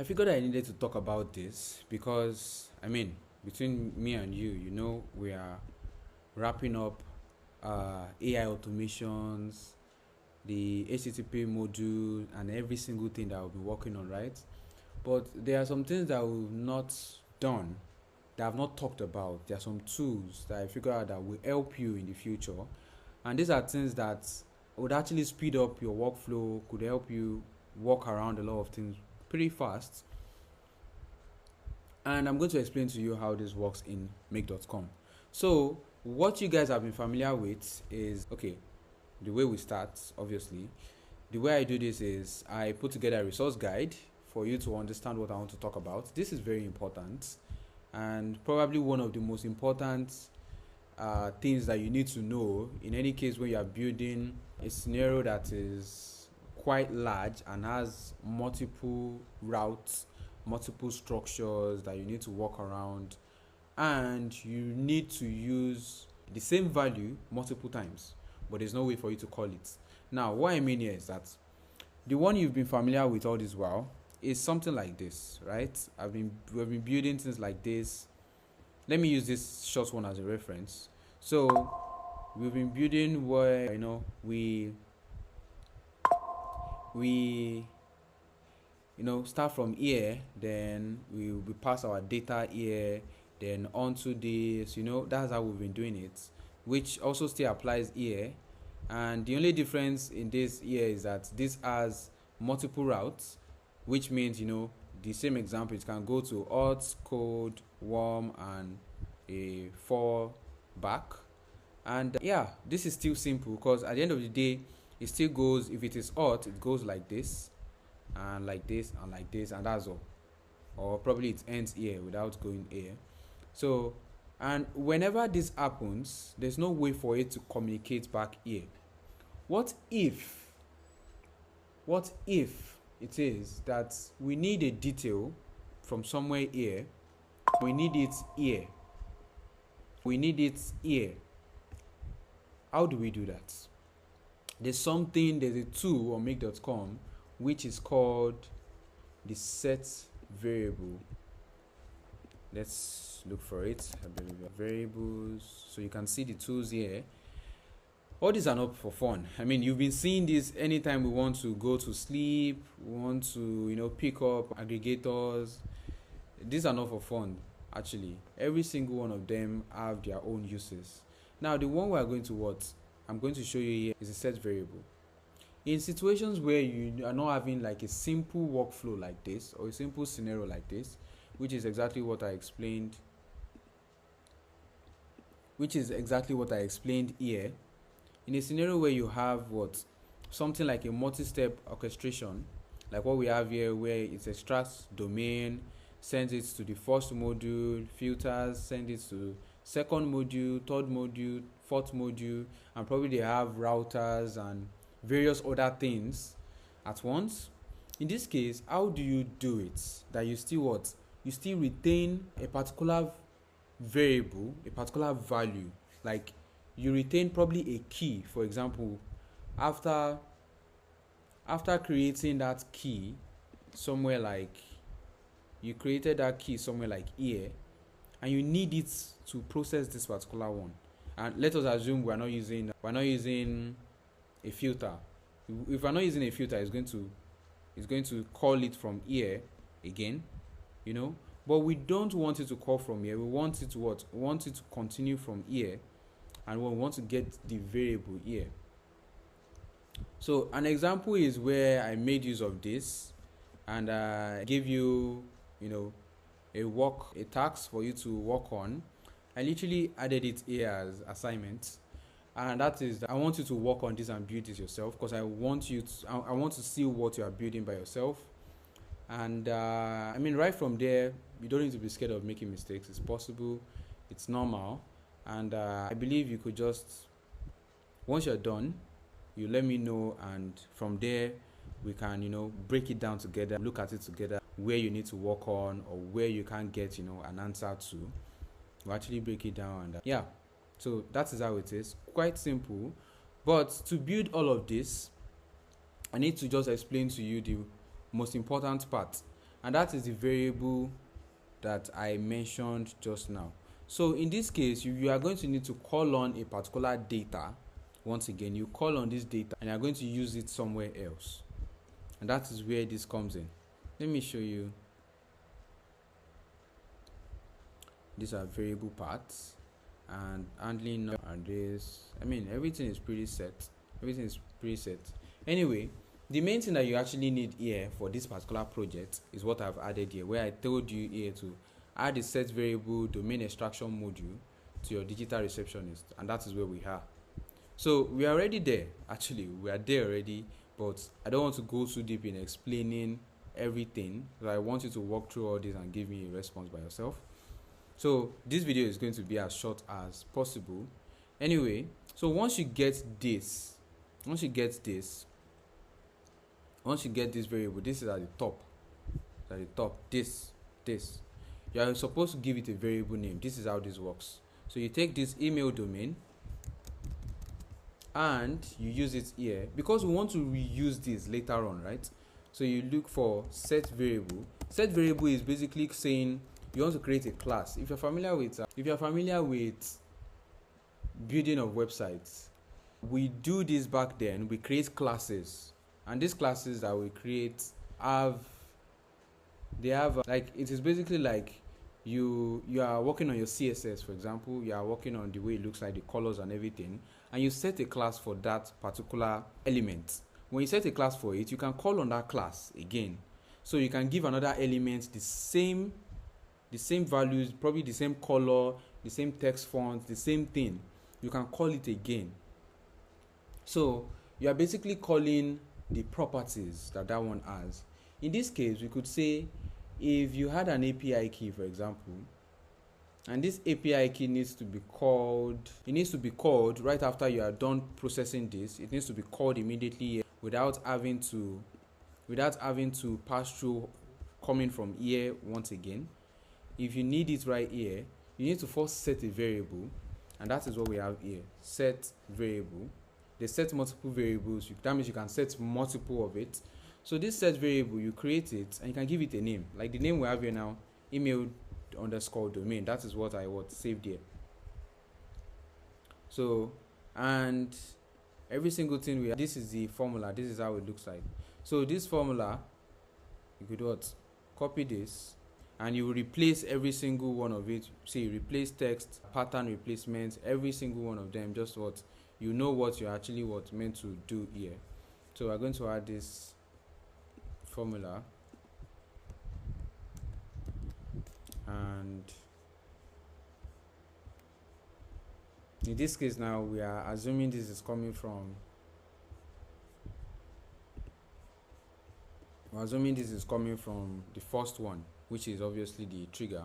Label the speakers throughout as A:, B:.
A: I figured I needed to talk about this because, between me and you, we are wrapping up AI automations, the HTTP module, and every single thing that we'll be working on, right? But there are some things that we've not done, that I've not talked about. There are some tools that I figured out that will help you in the future. And these are things that would actually speed up your workflow, could help you work around a lot of things pretty fast. And I'm going to explain to you how this works in make.com. So what you guys have been familiar with is, the way we start, obviously. The way I do this is I put together a resource guide for you to understand what I want to talk about. This is very important and probably one of the most important things that you need to know in any case when you are building a scenario that is quite large and has multiple routes, multiple structures that you need to work around, and you need to use the same value multiple times, but there's no way for you to call it. Now, what I mean here is that the one you've been familiar with all this while is something like this, right? We've been building things like this. Let me use this short one as a reference. So we've been building where we start from here, then we pass our data here, then onto this. That's how we've been doing it, which also still applies here. And the only difference in this here is that this has multiple routes, which means the same example, it can go to auth, code, warm, and a for back. And this is still simple because at the end of the day, it still goes, if it is auth, it goes like this and like this and like this, and that's all. Or probably it ends here without going here. So, and whenever this happens, there's no way for it to communicate back here. What if it is that we need a detail from somewhere here, we need it here, how do we do that? There's a tool on make.com which is called the set variable. Let's look for it. Variables. So you can see the tools here. All these are not for fun. You've been seeing this anytime we want to go to sleep, we want to pick up aggregators. These are not for fun, actually. Every single one of them have their own uses. Now, the one I'm going to show you here is a set variable. In situations where you are not having like a simple workflow like this or a simple scenario like this, which is exactly what I explained here. In a scenario where you have something like a multi-step orchestration, like what we have here, where it extracts domain, sends it to the first module, filters, sends it to second module, third module, fourth module, and probably they have routers and various other things at once. In this case, how do you do it that you still retain a particular variable, a particular value? Like you retain probably a key, for example, after creating that key somewhere, like you created that key somewhere like here, and you need it to process this particular one. And let us assume we're not using a filter. If we're not using a filter, it's going to call it from here again, but we don't want it to call from here. We want it to We want it to continue from here, and we want to get the variable here. So an example is where I made use of this, and I gave you a task for you to work on. I literally added it here as assignment, and that is that I want you to work on this and build this yourself, because I want to see what you are building by yourself. And right from there, you don't need to be scared of making mistakes. It's possible, it's normal, and I believe you could just, once you're done, you let me know, and from there we can break it down together, look at it together, where you need to work on or where you can't get an answer to. We'll actually break it down, and so that is how it is. Quite simple. But to build all of this, I need to just explain to you the most important part, and that is the variable that I mentioned just now. So in this case, you are going to need to call on a particular data. Once again, you call on this data and you are going to use it somewhere else, and that is where this comes in. Let me show you. These are variable parts and handling and this. I mean, everything is pretty set. Everything is pretty set. Anyway, the main thing that you actually need here for this particular project is what I've added here, where I told you here to add a set variable domain extraction module to your Digital Receptionist, and that is where we are. So we are already there. Actually, we are there already, but I don't want to go too deep in explaining everything. So I want you to walk through all this and give me a response by yourself. So this video is going to be as short as possible. Anyway, so once you get this variable, this is at the top. This, you are supposed to give it a variable name. This is how this works. So you take this email domain and you use it here because we want to reuse this later on, right? So you look for set variable. Set variable is basically saying you want to create a class. If you're familiar with building of websites, we do this back then. We create classes, and these classes that we create like, it is basically like you are working on your CSS, for example. You are working on the way it looks like, the colors and everything, and you set a class for that particular element. When you set a class for it, you can call on that class again. So you can give another element the same values, probably the same color, the same text font, the same thing. You can call it again. So you are basically calling the properties that one has. In this case, we could say if you had an API key, for example, and this API key needs to be called, it needs to be called right after you are done processing this. It needs to be called immediately without having to pass through coming from here once again. If you need it right here, you need to first set a variable, and that is what we have here. Set variable. They set multiple variables. That means you can set multiple of it. So this set variable, you create it and you can give it a name. Like the name we have here now, email_domain. That is what I saved here. So, and every single thing we have, this is the formula. This is how it looks like. So this formula, you could copy this, and you will replace every single one of it. See, replace text, pattern replacement, every single one of them. Just what you know what you're actually meant to do here. So we're going to add this formula, and in this case now we are assuming this is coming from the first one, which is obviously the trigger.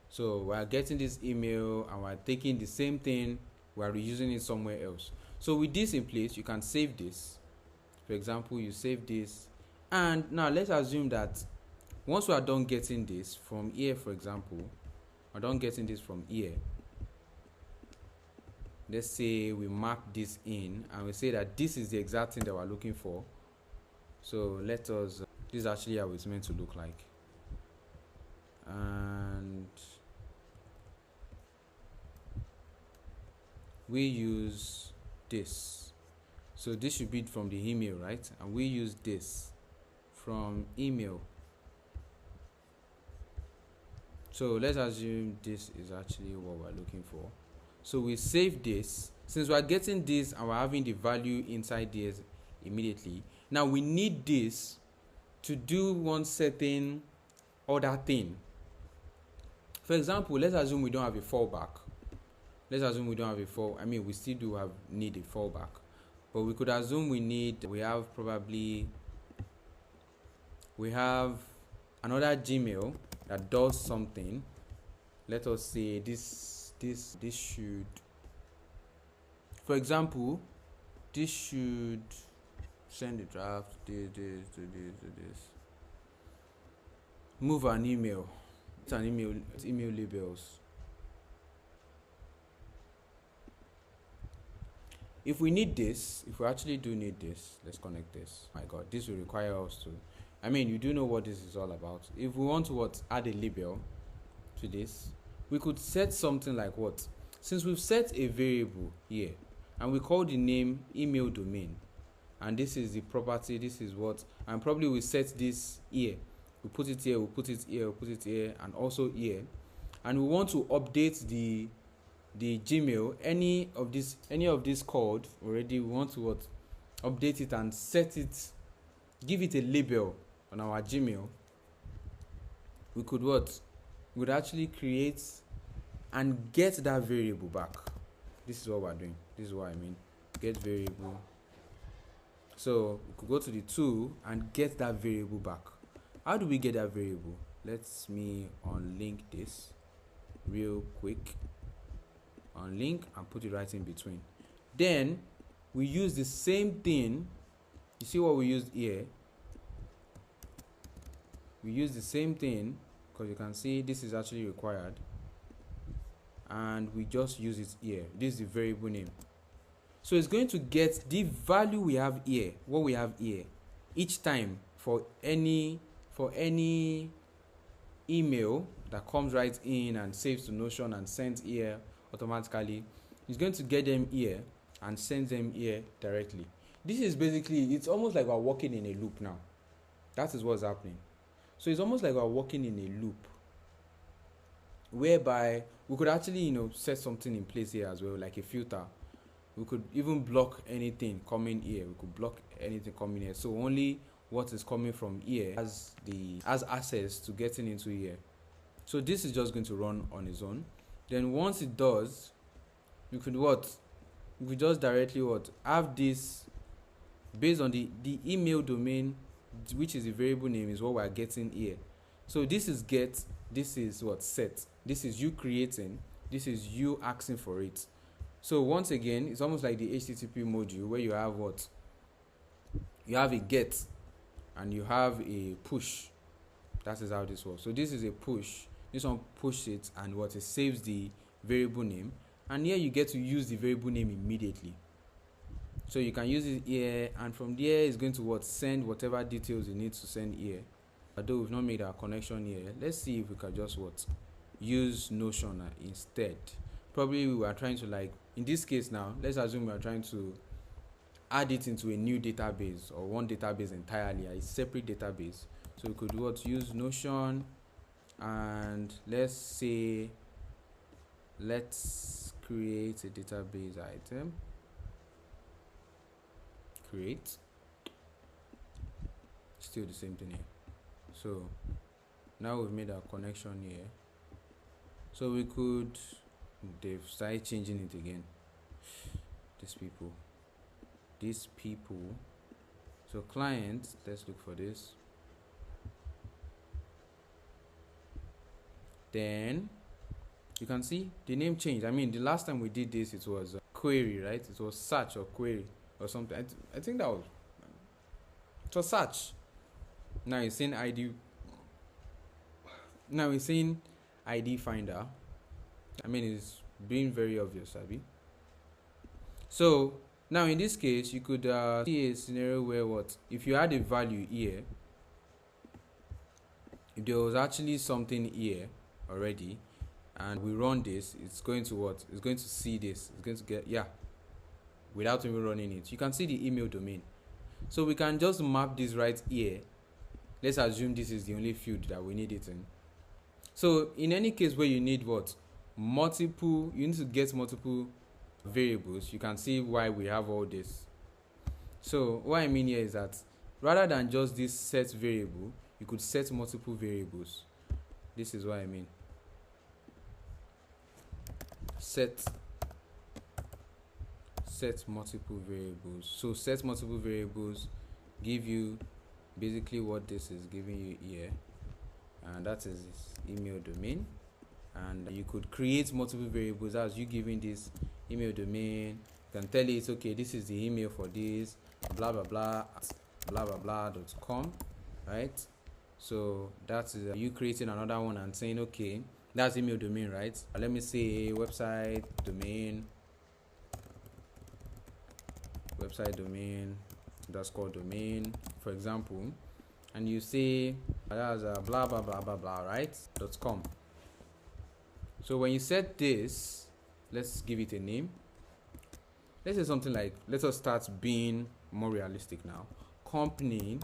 A: So we are getting this email and we're taking the same thing, we're reusing it somewhere else. So with this in place, you can save this. For example, you save this, and now let's assume that once we are done getting this from here, for example, we're done getting this from here. Let's say we mark this in and we say that this is the exact thing that we're looking for. So let us, this is actually how it's meant to look like. And we use this. So this should be from the email, right? And we use this from email. So let's assume this is actually what we're looking for. So we save this. Since we're getting this and we're having the value inside this immediately, now we need this to do one certain other thing. For example, let's assume we don't have a fallback. We still do need a fallback, but we could assume we have another Gmail that does something. Let us say this should, for example, this should send a draft, this. Move an email. It's an email labels. If we need this, if we actually do need this, let's connect this. My God, this will require us to I mean, you do know what this is all about. If we want to add a label to this, we could set something like what? Since we've set a variable here and we call the name email domain, and this is the property, this is what, and probably we set this here. We put it here, we put it here, we put it here, and also here. And we want to update the Gmail, any of this code already, we want to update it and set it, give it a label on our Gmail. We could we would actually create and get that variable back. This is what we're doing. This is what I mean. Get variable. So we could go to the tool and get that variable back. How do we get that variable? Let me unlink this real quick. Unlink and put it right in between. Then we use the same thing. You see what we used here? We use the same thing because you can see this is actually required, and we just use it here. This is the variable name. So it's going to get the value we have here, what we have here, each time for any email that comes right in and saves to Notion and sends here automatically. It's going to get them here and send them here directly. This is basically, it's almost like we're working in a loop now. That is what's happening. So it's almost like we're working in a loop, whereby we could actually set something in place here as well, like a filter. We could even block anything coming here. We could block anything coming here. So only what is coming from here has access to getting into here. So this is just going to run on its own. Then once it does, you could you could just directly have this based on the email domain, which is the variable name, is what we're getting here. So this is get, this is set. This is you creating, this is you asking for it. So once again, it's almost like the HTTP module where you have you have a get and you have a push. That is how this works. So this is a push. This one pushes it and it saves the variable name, and here you get to use the variable name immediately. So you can use it here, and from there it's going to send whatever details you need to send here. Although we've not made our connection here, let's see if we can just use Notion instead. Probably we are trying to, in this case now, let's assume we are trying to add it into a new database or one database entirely, a separate database. So we could use Notion, and let's create a database item. Create. Still the same thing here. So now we've made our connection here. So we could, they've started changing it again. These people. So client, let's look for this. Then you can see the name changed. I mean, the last time we did this, it was query, right? It was search or query or something. I think it was search. Now it's saying ID. Now it's saying ID finder. I mean, it's being very obvious, Abby. So now in this case, you could see a scenario where if you had a value here, if there was actually something here already, and we run this, it's going to it's going to see this. It's going to get without even running it. You can see the email domain. So we can just map this right here. Let's assume this is the only field that we need it in. So in any case where you need you need to get multiple variables, you can see why we have all this. So what I mean here is that rather than just this set variable, you could set multiple variables. This is what I mean. Set multiple variables. So set multiple variables give you basically what this is giving you here, and that is this email domain. And you could create multiple variables as you giving this email domain. You can tell it, okay, this is the email for this, blah blah blah, blah blah blah.com, right? So that's you creating another one and saying, okay, that's email domain, right? Let me say website domain underscore domain, for example. and you say that's blah blah blah blah blah, right? .com. So when you set this, let's give it a name. Let's say something like, let us start being more realistic now. Company.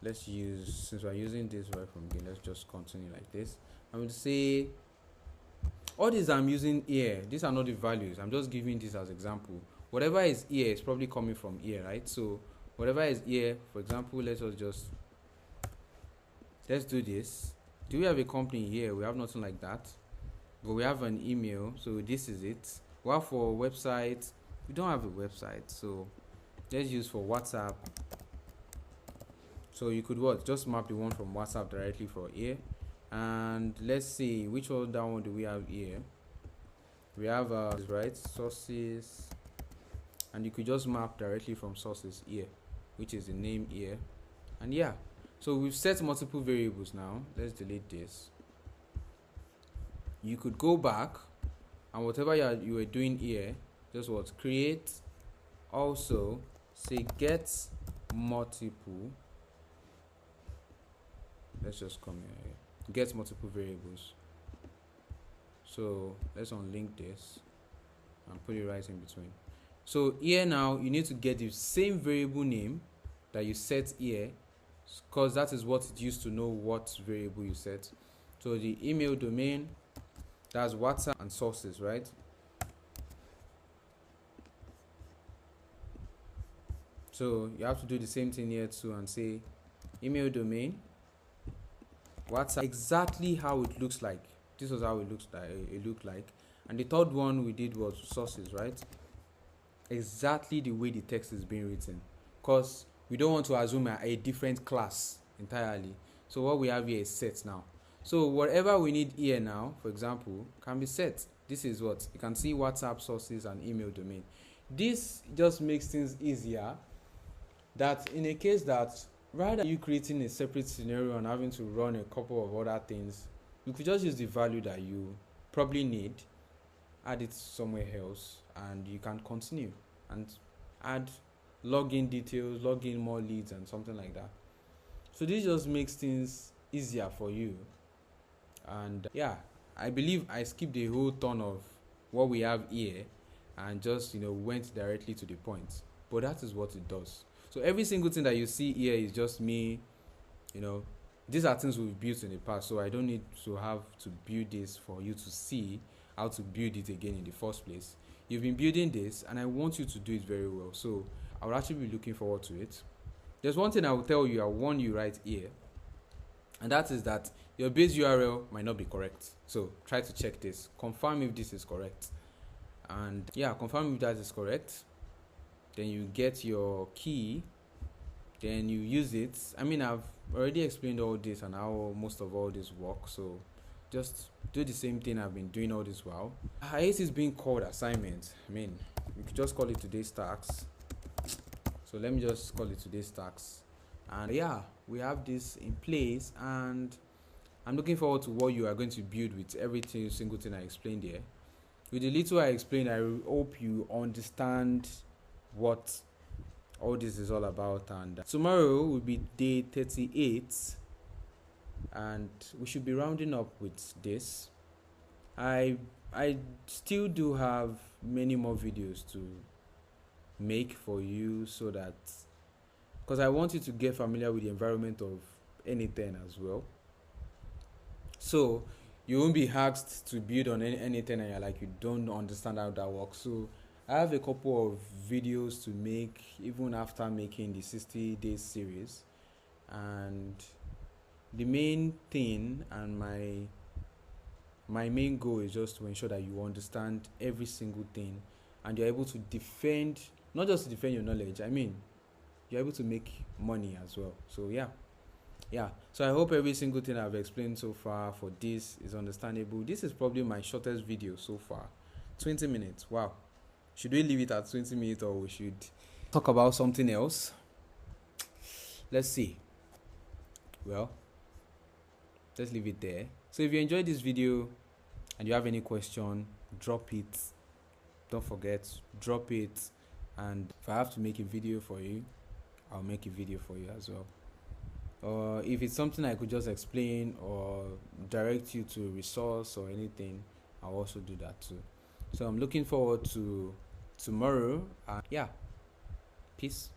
A: Let's use, since we're using this right from beginning, let's just continue like this. I'm going to say all these I'm using here, these are not the values. I'm just giving this as example. Whatever is here is probably coming from here, right? So whatever is here, for example, let's do this. Do we have a company here? We have nothing like that, but we have an email, so this is it. Well, for website, we don't have a website, so let's use for WhatsApp. So you could just map the one from WhatsApp directly for here. And let's see which other one do we have here. We have right, sources, and you could just map directly from sources here, which is the name here. And yeah, so we've set multiple variables now. Let's delete this. You could go back, and whatever you were doing here, just create, also say get multiple. Let's just come here, get multiple variables. So let's unlink this and put it right in between. So here now you need to get the same variable name that you set here, because that is what it used to know what variable you set. So the email domain, that's WhatsApp, and sources, right? So you have to do the same thing here too and say email domain, WhatsApp, exactly how it looks like. This was how it looked like. And the third one we did was sources, right? Exactly the way the text is being written, because we don't want to assume a different class entirely. So what we have here is set now. So whatever we need here now, for example, can be set. This is what you can see: WhatsApp, sources, and email domain. This just makes things easier, that in a case that rather than you creating a separate scenario and having to run a couple of other things, you could just use the value that you probably need, add it somewhere else, and you can continue and add login details, log in more leads, and something like that. So this just makes things easier for you. And yeah, I believe I skipped the whole ton of what we have here and just went directly to the point, but that is what it does. So every single thing that you see here is just me. These are things we've built in the past, so I don't need to have to build this for you to see how to build it again in the first place. You've been building this, and I want you to do it very well, so I will actually be looking forward to it. There's one thing I will tell you, I warn you right here, and that is that your base URL might not be correct. So try to check this, confirm if this is correct, and yeah, confirm if that is correct. Then you get your key, then you use it. I mean, I've already explained all this and how most of all this works, so just do the same thing I've been doing all this while. I hate is being called assignment. I mean, we could just call it today's task. So let me just call it today's task. And yeah, we have this in place, and I'm looking forward to what you are going to build with every single thing I explained here. With the little I explained, I hope you understand what all this is all about. And tomorrow will be day 38, and we should be rounding up with this. I still do have many more videos to make for you, so that, because I want you to get familiar with the environment of anything as well, so you won't be asked to build on anything and you're like, you don't understand how that works. So I have a couple of videos to make even after making the 60 days series, and the main thing and my main goal is just to ensure that you understand every single thing and you're able to defend, not just to defend your knowledge, I mean you're able to make money as well. So yeah, so I hope every single thing I've explained so far for this is understandable. This is probably my shortest video so far, 20 minutes. Wow. Should we leave it at 20 minutes, or we should talk about something else? Let's see. Well, let's leave it there. So if you enjoyed this video and you have any question, drop it. Don't forget, drop it. And if I have to make a video for you, I'll make a video for you as well. Or if it's something I could just explain or direct you to a resource or anything, I'll also do that too. So I'm looking forward to tomorrow. Yeah, peace.